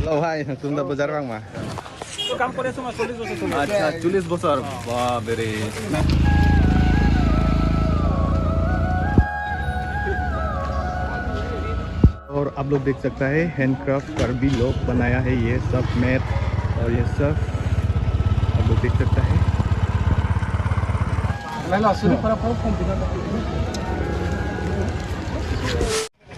Lâu hai, tunda bazar bang mah. তো কাম করে সময় 40 বছর চলে अच्छा 40 বছর বাপরে। और आप लोग देख सकता है हैंडक्राफ्ट कर भी लोग बनाया है, ये सब मैट और ये सब आप लोग देख सकता है।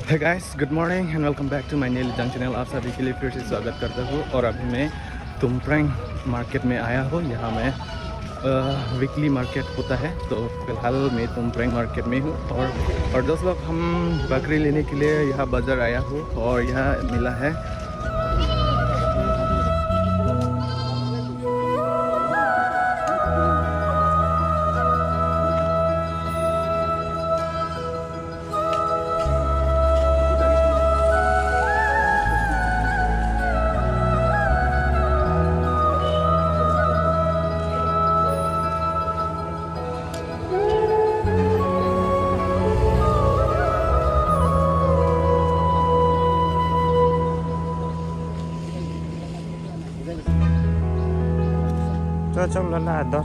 Hey guys, good morning and welcome back to my Neil Jang channel। आप सभी के लिए फिर से स्वागत करता हूँ। और अभी मैं तुमप्रेंग मार्केट में आया हूँ। यहाँ में वीकली मार्केट होता है, तो फिलहाल मैं तुमप्रेंग मार्केट में हूँ। और दोस्त लोग, हम बकरी लेने के लिए यहाँ बाज़ार आया हूँ और यहाँ मिला है trong đó là đó।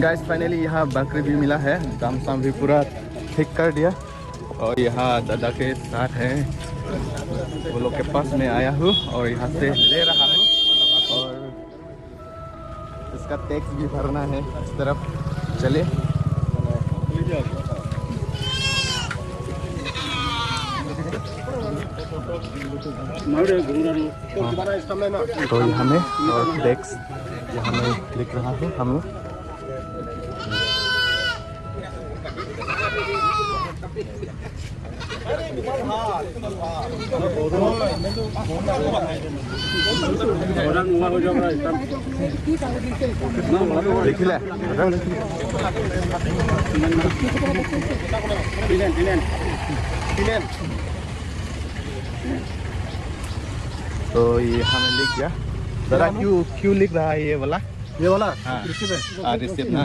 गाइस फाइनली यहाँ बकरी भी मिला है, दाम साम भी पूरा ठीक कर दिया। और यहाँ दादा के साथ है, वो लोग के पास में आया हूँ और यहाँ से ले रहा हूँ। और इसका टैक्स भी भरना है इस तरफ। चलिए तो यहाँ में और टैक्स यहाँ में लिख रहा हूँ हम लोग। तो ये हमें लिख गया। जरा क्यों लिख रहा है ये वाला? हाँ रिसिप्ट ना,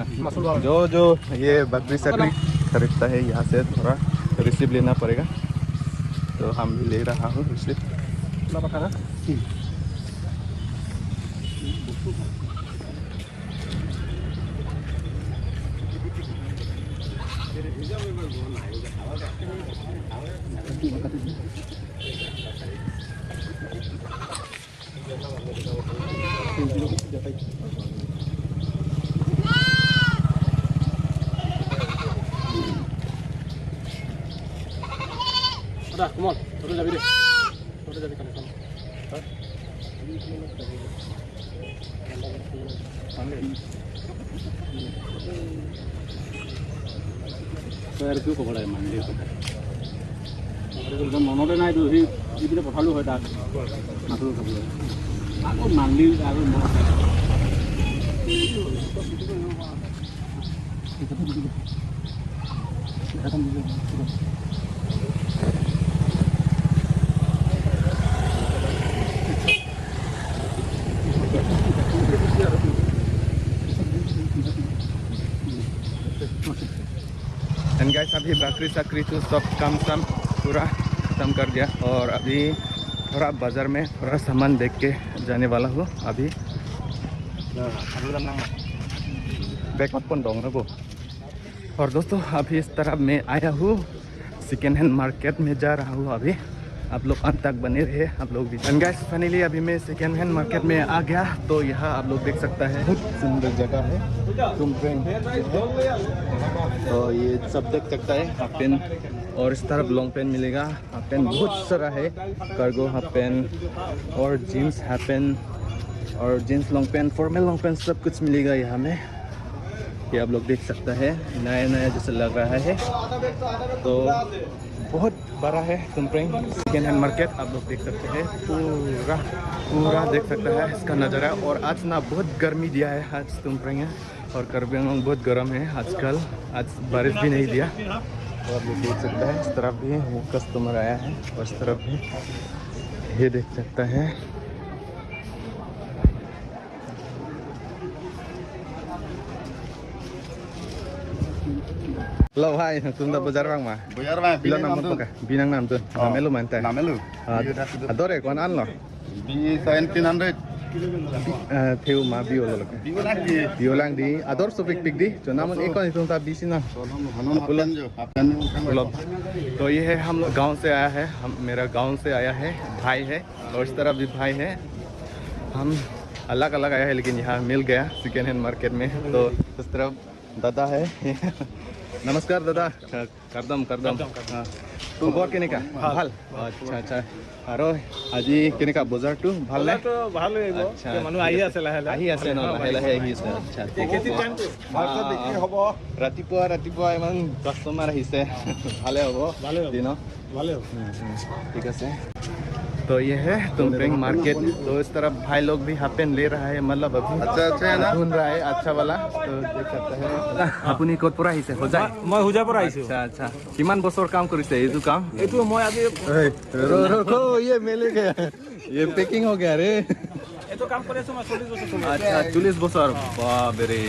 जो ये बकरी सकरी खरीदता है यहाँ से थोड़ा रिसिप्ट लेना पड़ेगा। तो हम भी ले रहा हूँ receipt. Udah, come on. Udah jadi deh. Udah jadi kan. Saya itu kok boleh mandi. Kalau mono deh naik dulu sih, ini kita perlu ada. Masuk ke dulu. Aku mandi, aku mau. And guys अभी बकरी सकरी तो सब काम शाम पूरा ख़त्म कर दिया। और अभी थोड़ा बाज़ार में थोड़ा सामान देख के जाने वाला हूँ अभी। बैकअप पन डोंग ना वो। और दोस्तों अभी इस तरफ मैं आया हूँ, सेकेंड हैंड मार्केट में जा रहा हूँ अभी। आप लोग अंत तक बने रहे आप लोग भी। एंड गाइस फाइनली अभी मैं सेकेंड हैंड मार्केट में आ गया। तो यहाँ आप लोग देख सकता है, बहुत सुंदर जगह है तुमप्रेंग। तो ये सब देख सकता है, हाफ पैंट और इस तरफ लॉन्ग पैंट मिलेगा। हाफ पैंट बहुत सारा है, कार्गो हाफ पैंट और जीन्स हाफ पैंट और jeans long pant, formal long pant सब कुछ मिलेगा यहाँ में। ये आप लोग देख सकता है, नया नया जैसे लग रहा है। तो बहुत बड़ा है तुमप्रेंग सेकेंड हैंड मार्केट। आप लोग देख सकते हैं पूरा पूरा देख सकते हैं इसका नज़ारा। और आज ना बहुत गर्मी दिया है आज तुमप्रेंग है, और कार्बी आंगलोंग बहुत गर्म है आजकल। आज बारिश भी नहीं दिया। तो आप लोग देख सकते हैं इस तरफ भी वो कस्टमर आया है और इस तरफ भी ये देख सकता है। Lo hai, tunda bazar bang ma. Bayar bang, Bilo nam pakai. Binang nam tu. Namelu mantai. Namelu. Adore kon an lo. B 1700. Theo ma bio lo. Bio lagi. Bio lang di. Ador so pik pik di. जो नाम एक कौन सा BC ना तो ये है हम लोग गांव से आया है। हम मेरा गांव से आया है भाई है और इस तरफ भी भाई है। हम अलग अलग आया है लेकिन यहाँ मिल गया सेकेंड हैंड मार्केट में। तो इस तरफ दादा है। नमस्कार दादा। करदम करदम हाँ खबर केनेका ভাল अच्छा अच्छा আৰু আজি কেনেকা বজাৰটো ভাল নে ভাল লাগিব মানুহ আহি আছে লাহে লাহে আহি আছে আচ্ছা খেতি টাইমটো ভালকৈ বিক্ৰী হ'ব ৰাতিপুৱা ইমান কাষ্টমাৰ আহিছে ভালে হ'ব দিন ভালে হ'ব ঠিক আছে। तो ये है तुमप्रेंग मार्केट। तो इस तरफ भाई लोग भी हाफ पेन ले रहा है मतलब अभी अच्छा है ना ढूंढ रहा है अच्छा वाला। तो देख सकते हैं আপুনি ক'ত পৰা আহিছে হোজাই মই হোজাৰ পৰা আহিছো আচ্ছা আচ্ছা কিমান বছৰ কাম কৰিছে এইটো কাম এইটো মই আজি रो ये मेले गया ये पैकिंग हो गया रे এইটো কাম কৰি আছো মই 40 বছৰ চলি अच्छा 40 बसर बाप रे।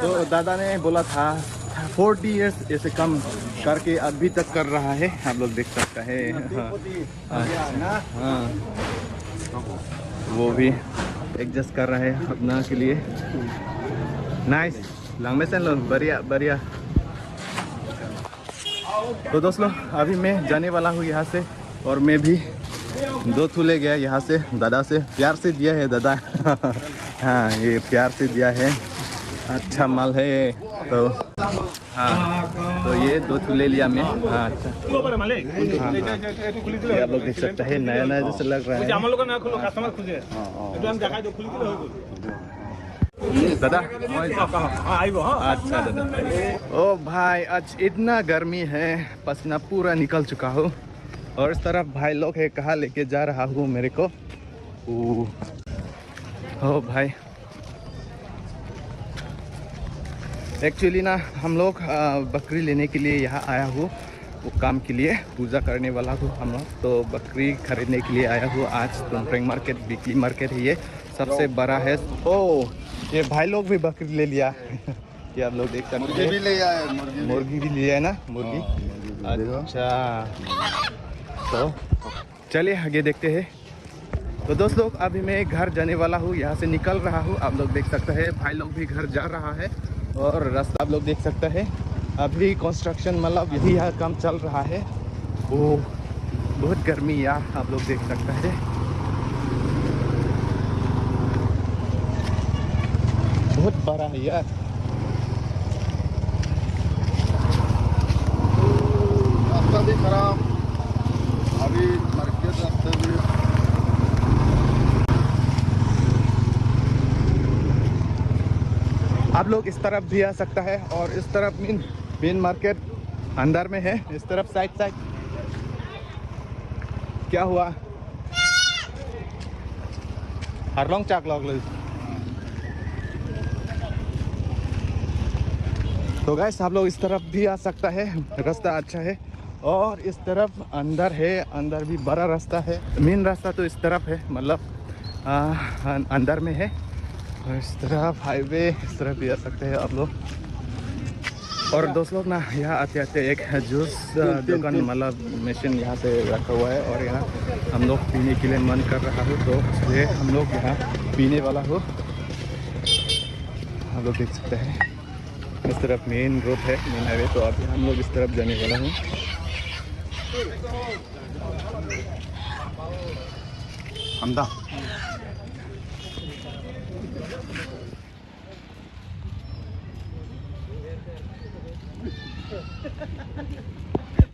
तो दादा ने बोला था 40 इयर्स ऐसे कम करके अभी तक कर रहा है। आप लोग देख सकते हैं हाँ वो भी एडजस्ट कर रहा है अपना के लिए। नाइस लंबे से लो बढ़िया बढ़िया। तो दोस्तों अभी मैं जाने वाला हूँ यहाँ से और मैं भी 2 थूले गया यहाँ से दादा से प्यार से दिया है दादा हाँ ये प्यार से दिया है अच्छा माल है। तो हाँ तो ये 2 थूले लिया मैं। हाँ अच्छा ये आप लोग देख सकते हैं नया नया जैसे लग रहा है दादा। अच्छा दादा ओ भाई आज इतना गर्मी है पसीना पूरा निकल चुका हूँ और इस तरफ भाई लोग है कहाँ लेके जा रहा हूँ मेरे को ओ भाई एक्चुअली ना हम लोग बकरी लेने के लिए यहाँ आया हूँ वो काम के लिए पूजा करने वाला हूँ हम लोग। तो बकरी खरीदने के लिए आया हूँ आज तुमप्रेंग मार्केट वीकली मार्केट है ये सबसे बड़ा है। ओ ये भाई लोग भी बकरी ले लिया ये आप लोग देख सकते हैं मुर्गी भी लिया है ना मुर्गी अच्छा। तो चलिए आगे देखते हैं। तो दोस्तों अभी मैं घर जाने वाला हूँ यहाँ से निकल रहा हूँ। आप लोग देख सकते हैं भाई लोग भी घर जा रहा है और रास्ता आप लोग देख सकते हैं अभी कंस्ट्रक्शन मतलब यही यहाँ काम चल रहा है। वो बहुत गर्मी यार आप लोग देख सकते हैं बहुत बड़ा है यार। रास्ता भी खराब अभी मार्केट रास्ते भी आप लोग इस तरफ भी आ सकता है और इस तरफ मेन मार्केट अंदर में है इस तरफ साइड क्या हुआ हरलोंग चाक लॉग लो। तो गाइस आप लोग इस तरफ भी आ सकता है रास्ता अच्छा है और इस तरफ अंदर है अंदर भी बड़ा रास्ता है। मेन रास्ता तो इस तरफ है मतलब अंदर में है और इस तरफ हाईवे इस तरफ भी आ सकते हैं आप लोग। और दोस्त लोग ना यहाँ आते आते एक जूस दुकान मतलब मशीन यहाँ से रखा हुआ है और यहाँ हम लोग पीने के लिए मन कर रहा हो तो इसलिए हम लोग यहाँ पीने वाला हो। आप लोग देख सकते हैं इस तरफ मेन रोड है मेन हाईवे। तो अभी हम लोग इस तरफ जाने वाला हूँ। हमदा